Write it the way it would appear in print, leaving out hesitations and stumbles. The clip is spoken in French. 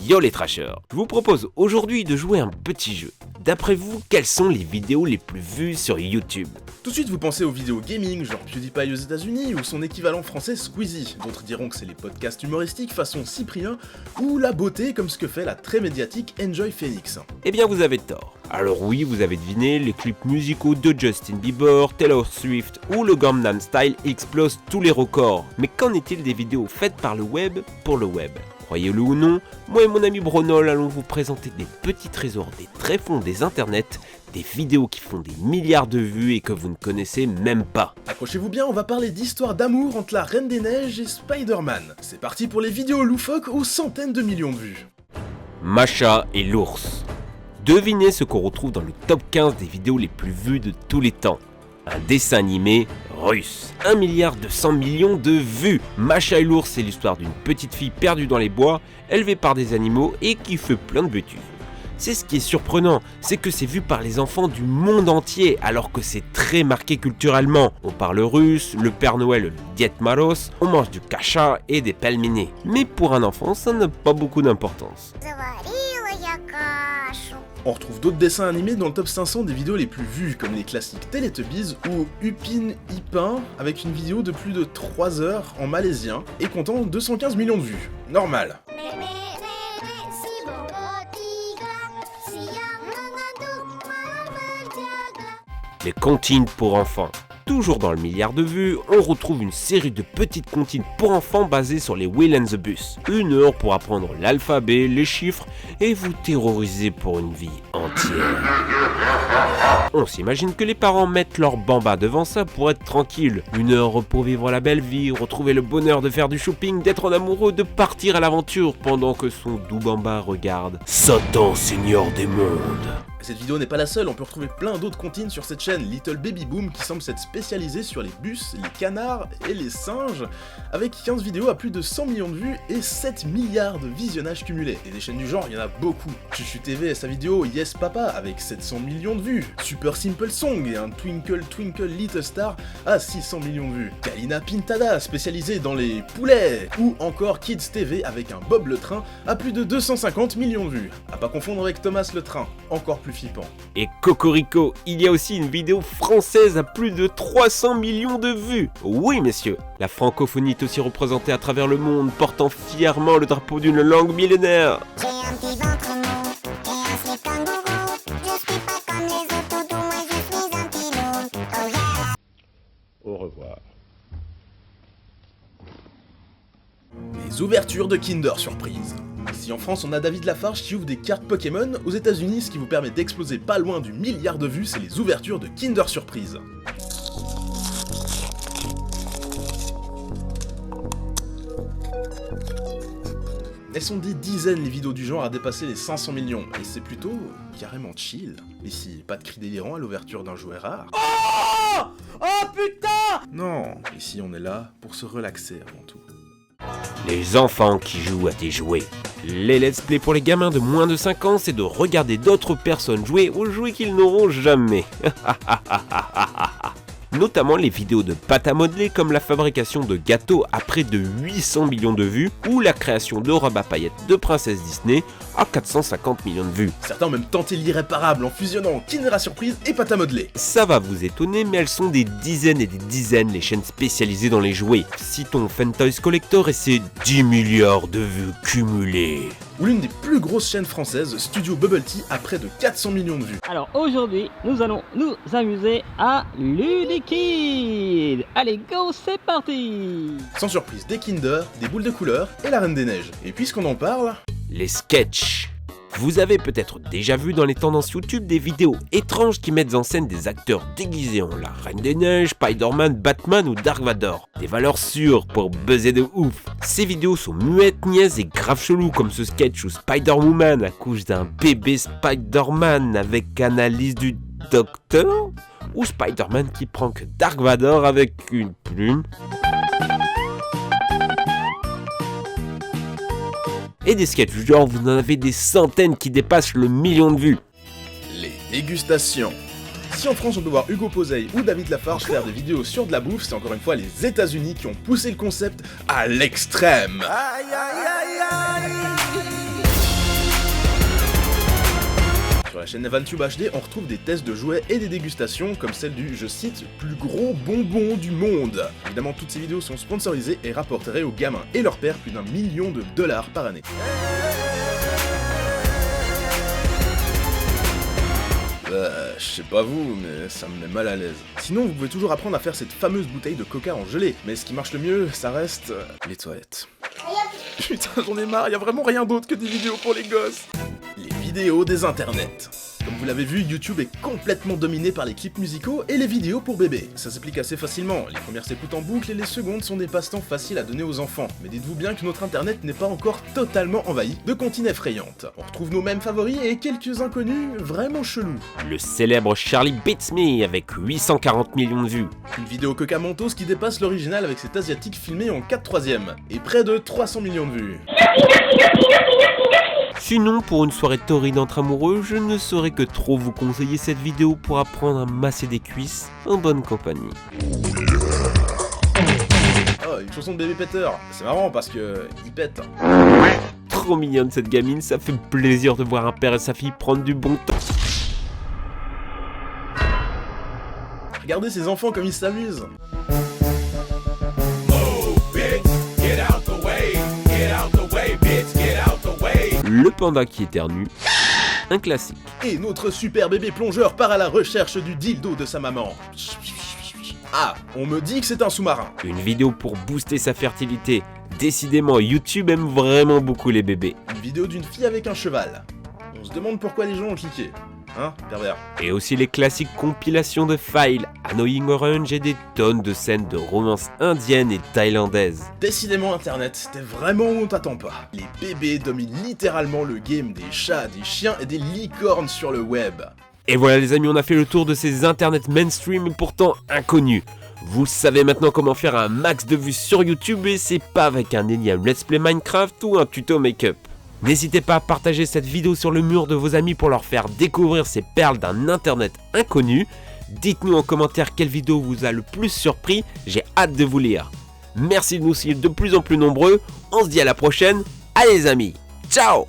Yo les trashers, je vous propose aujourd'hui de jouer un petit jeu. D'après vous, quelles sont les vidéos les plus vues sur YouTube? Tout de suite vous pensez aux vidéos gaming, genre PewDiePie aux États-Unis ou son équivalent français Squeezie. D'autres diront que c'est les podcasts humoristiques façon Cyprien ou la beauté comme ce que fait la très médiatique Enjoy Phoenix. Eh bien vous avez tort. Alors oui, vous avez deviné, les clips musicaux de Justin Bieber, Taylor Swift ou le Gangnam Style explosent tous les records. Mais qu'en est-il des vidéos faites par le web pour le web? Croyez-le ou non, moi et mon ami Bronol allons vous présenter des petits trésors des tréfonds des internets, des vidéos qui font des milliards de vues et que vous ne connaissez même pas. Accrochez-vous bien, on va parler d'histoire d'amour entre la Reine des Neiges et Spider-Man. C'est parti pour les vidéos loufoques aux centaines de millions de vues. Masha et l'ours. Devinez ce qu'on retrouve dans le top 15 des vidéos les plus vues de tous les temps. Un dessin animé russe. 1,2 milliard de vues. Masha et l'ours, c'est l'histoire d'une petite fille perdue dans les bois, élevée par des animaux et qui fait plein de bêtises. C'est ce qui est surprenant, c'est que c'est vu par les enfants du monde entier, alors que c'est très marqué culturellement. On parle russe, le Père Noël, le Diet Maros, on mange du kasha et des pelmenés. Mais pour un enfant, ça n'a pas beaucoup d'importance. On retrouve d'autres dessins animés dans le top 500 des vidéos les plus vues, comme les classiques Teletubbies ou Upin Ipin, avec une vidéo de plus de 3 heures en malaisien et comptant 215 millions de vues. Normal. Les comptines pour enfants. Toujours dans le milliard de vues, on retrouve une série de petites comptines pour enfants basées sur les Will and the Bus. 1 heure pour apprendre l'alphabet, les chiffres et vous terroriser pour une vie entière. On s'imagine que les parents mettent leur bamba devant ça pour être tranquille. 1 heure pour vivre la belle vie, retrouver le bonheur de faire du shopping, d'être en amoureux, de partir à l'aventure pendant que son doux bamba regarde Satan, Seigneur des mondes. Cette vidéo n'est pas la seule, on peut retrouver plein d'autres comptines sur cette chaîne, Little Baby Boom qui semble s'être spécialisée sur les bus, les canards et les singes, avec 15 vidéos à plus de 100 millions de vues et 7 milliards de visionnages cumulés. Et des chaînes du genre, il y en a beaucoup. Chuchu TV et sa vidéo Yes Papa avec 700 millions de vues, Super Simple Song et un Twinkle Twinkle Little Star à 600 millions de vues, Kalina Pintada spécialisée dans les poulets, ou encore Kids TV avec un Bob le Train à plus de 250 millions de vues. À pas confondre avec Thomas le Train, encore plus flippant. Et cocorico, il y a aussi une vidéo française à plus de 300 millions de vues. Oui messieurs, la francophonie est aussi représentée à travers le monde, portant fièrement le drapeau d'une langue millénaire. J'ai un petit ventre mou et un slip kangourou. Je suis pas comme les autres, tout moi je suis un petit loup. Oh yeah. Au revoir. Les ouvertures de Kinder Surprise. Ici en France, on a David Lafarge qui ouvre des cartes Pokémon. Aux États-Unis, ce qui vous permet d'exploser pas loin du milliard de vues, c'est les ouvertures de Kinder Surprise. Elles sont des dizaines les vidéos du genre à dépasser les 500 millions, et c'est plutôt carrément chill. Ici, pas de cris délirants à l'ouverture d'un jouet rare. Oh putain! Non, ici on est là pour se relaxer avant tout. Les enfants qui jouent à des jouets. Les let's play pour les gamins de moins de 5 ans, c'est de regarder d'autres personnes jouer aux jouets qu'ils n'auront jamais. Notamment les vidéos de pâte à modeler comme la fabrication de gâteaux à près de 800 millions de vues ou la création de robes à paillettes de princesse Disney à 450 millions de vues. Certains ont même tenté l'irréparable en fusionnant Kinder à Surprise et pâte à modeler. Ça va vous étonner, mais elles sont des dizaines et des dizaines les chaînes spécialisées dans les jouets. Citons Fantoys Collector et ses 10 milliards de vues cumulées. Ou l'une des plus grosses chaînes françaises, Studio Bubble Tea, à près de 400 millions de vues. Alors aujourd'hui, nous allons nous amuser à Ludikid. Allez, go, c'est parti. Sans surprise, des Kinder, des boules de couleur et la Reine des Neiges. Et puisqu'on en parle... Les sketchs. Vous avez peut-être déjà vu dans les tendances YouTube des vidéos étranges qui mettent en scène des acteurs déguisés en la Reine des Neiges, Spider-Man, Batman ou Dark Vador. Des valeurs sûres pour buzzer de ouf. Ces vidéos sont muettes, niaises et grave chelous comme ce sketch où Spider-Woman accouche d'un bébé Spider-Man avec analyse du docteur, ou Spider-Man qui prank Dark Vador avec une plume. Et des sketchs du genre, vous en avez des centaines qui dépassent le million de vues. Les dégustations. Si en France on peut voir Hugo Poseil ou David Lafarge faire des vidéos sur de la bouffe, c'est encore une fois les États-Unis qui ont poussé le concept à l'extrême. la chaîne EvanTube HD, on retrouve des tests de jouets et des dégustations, comme celle du, je cite, plus gros bonbon du monde. Évidemment, toutes ces vidéos sont sponsorisées et rapporteraient aux gamins et leurs pères plus d'1 million de dollars par année. Je sais pas vous, mais ça me met mal à l'aise. Sinon, vous pouvez toujours apprendre à faire cette fameuse bouteille de coca en gelée, mais ce qui marche le mieux, ça reste... les toilettes. Putain, j'en ai marre, y a vraiment rien d'autre que des vidéos pour les gosses. Les vidéos des internets. Comme vous l'avez vu, YouTube est complètement dominé par les clips musicaux et les vidéos pour bébés. Ça s'applique assez facilement, les premières s'écoutent en boucle et les secondes sont des passe-temps faciles à donner aux enfants. Mais dites-vous bien que notre internet n'est pas encore totalement envahi de comptines effrayantes. On retrouve nos mêmes favoris et quelques inconnus vraiment chelous. Le célèbre Charlie Beats Me avec 840 millions de vues. Une vidéo Coca Mentos qui dépasse l'original avec cet asiatique filmé en 4/3 et près de 300 millions de vues. Sinon, pour une soirée torride entre amoureux, je ne saurais que trop vous conseiller cette vidéo pour apprendre à masser des cuisses en bonne compagnie. Oh, une chanson de bébé Peter. C'est marrant parce que... il pète. Trop mignonne cette gamine, ça fait plaisir de voir un père et sa fille prendre du bon temps. Regardez ces enfants comme ils s'amusent. Le panda qui éternue, un classique. Et notre super bébé plongeur part à la recherche du dildo de sa maman. Ah, on me dit que c'est un sous-marin. Une vidéo pour booster sa fertilité. Décidément, YouTube aime vraiment beaucoup les bébés. Une vidéo d'une fille avec un cheval. On se demande pourquoi les gens ont cliqué. Hein, pervers. Et aussi les classiques compilations de files, Annoying Orange et des tonnes de scènes de romances indiennes et thaïlandaises. Décidément Internet, t'es vraiment où on t'attend pas. Les bébés dominent littéralement le game des chats, des chiens et des licornes sur le web. Et voilà les amis, on a fait le tour de ces internets mainstream et pourtant inconnus. Vous savez maintenant comment faire un max de vues sur YouTube et c'est pas avec un énième Let's Play Minecraft ou un tuto make-up. N'hésitez pas à partager cette vidéo sur le mur de vos amis pour leur faire découvrir ces perles d'un internet inconnu. Dites-nous en commentaire quelle vidéo vous a le plus surpris, j'ai hâte de vous lire. Merci de nous suivre de plus en plus nombreux, on se dit à la prochaine, allez les amis, ciao!